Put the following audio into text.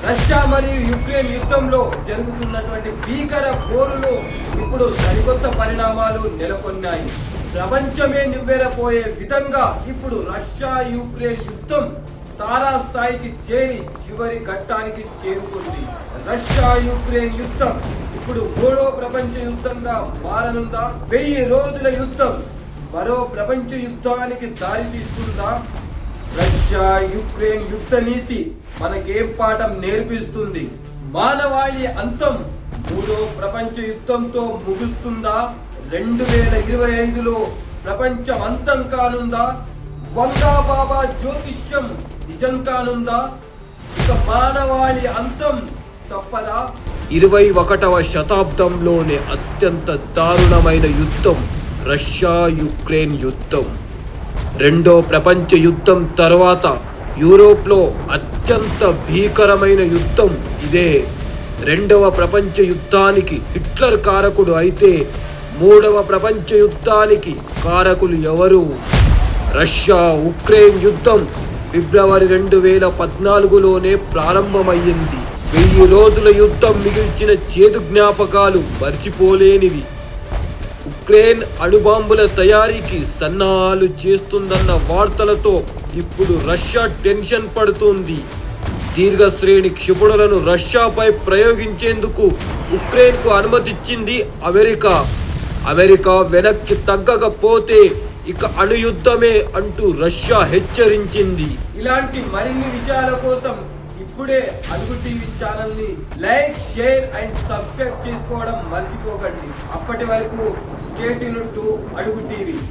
Russia మరియు Ukraine యుద్ధంలో జరుగుతున్నటువంటి భీకర పోరులో ఇప్పుడు సరికొత్త పరిణామాలు నెలకొన్నాయి. ప్రపంచమే నివ్వెరపోయే విధంగా ఇప్పుడు రష్యా యుక్రెయిన్ యుద్ధం తారాస్థాయికి చేరి చివరి ఘట్టానికి చేరుకుంది. రష్యా యుక్రెయిన్ యుద్ధం ఇప్పుడు మూడో ప్రపంచ యుద్ధంగా మారనుందా? 1000 రోజుల యుద్ధం మరో ప్రపంచ యుద్ధానికి దారితీస్తుందా? రష్యా యుక్రెయిన్ యుద్ధ నీతి మనకేం పాఠం నేర్పిస్తుంది? మానవాళి అంతం మూడో ప్రపంచ యుద్ధంతో ముగుస్తుందా? 2025లో ప్రపంచం అంతం కానుందా? వంగా బాబా జ్యోతిష్యం నిజం కానుందా? ఇక మానవాళి అంతం తప్పదా? 21వ శతాబ్దంలోనే అత్యంత దారుణమైన యుద్ధం రష్యా యుక్రెయిన్ యుద్ధం. రెండో ప్రపంచ యుద్ధం తర్వాత యూరోప్లో అత్యంత భీకరమైన యుద్ధం ఇదే. రెండవ ప్రపంచ యుద్ధానికి హిట్లర్ కారకుడు అయితే మూడవ ప్రపంచ యుద్ధానికి కారకులు ఎవరు? రష్యా ఉక్రెయిన్ యుద్ధం ఫిబ్రవరి 2014లోనే ప్రారంభమయ్యింది. 1000 రోజుల యుద్ధం మిగిల్చిన చేదు జ్ఞాపకాలు మర్చిపోలేనివి. ఉక్రెయిన్ అణుబాంబుల తయారీకి సన్నాహాలు చేస్తుందన్న వార్తలతో ఇప్పుడు రష్యా టెన్షన్ పడుతుంది. దీర్ఘ శ్రేణి క్షిపణులను రష్యాపై ప్రయోగించేందుకు ఉక్రెయిన్కు అనుమతిచ్చింది అమెరికా. అమెరికా వెనక్కి తగ్గకపోతే ఇక అణుయుద్ధమే అంటూ రష్యా హెచ్చరించింది. ఇలాంటి మరిన్ని విషయాల కోసం ఇప్పుడే అడుగు టీవీ ఛానల్ ని లైక్, షేర్ అండ్ సబ్స్క్రైబ్ చేసుకోవడం మర్చిపోకండి. అప్పటి వరకు స్టే ట్యూన్డ్ టు అడుగు టీవీ.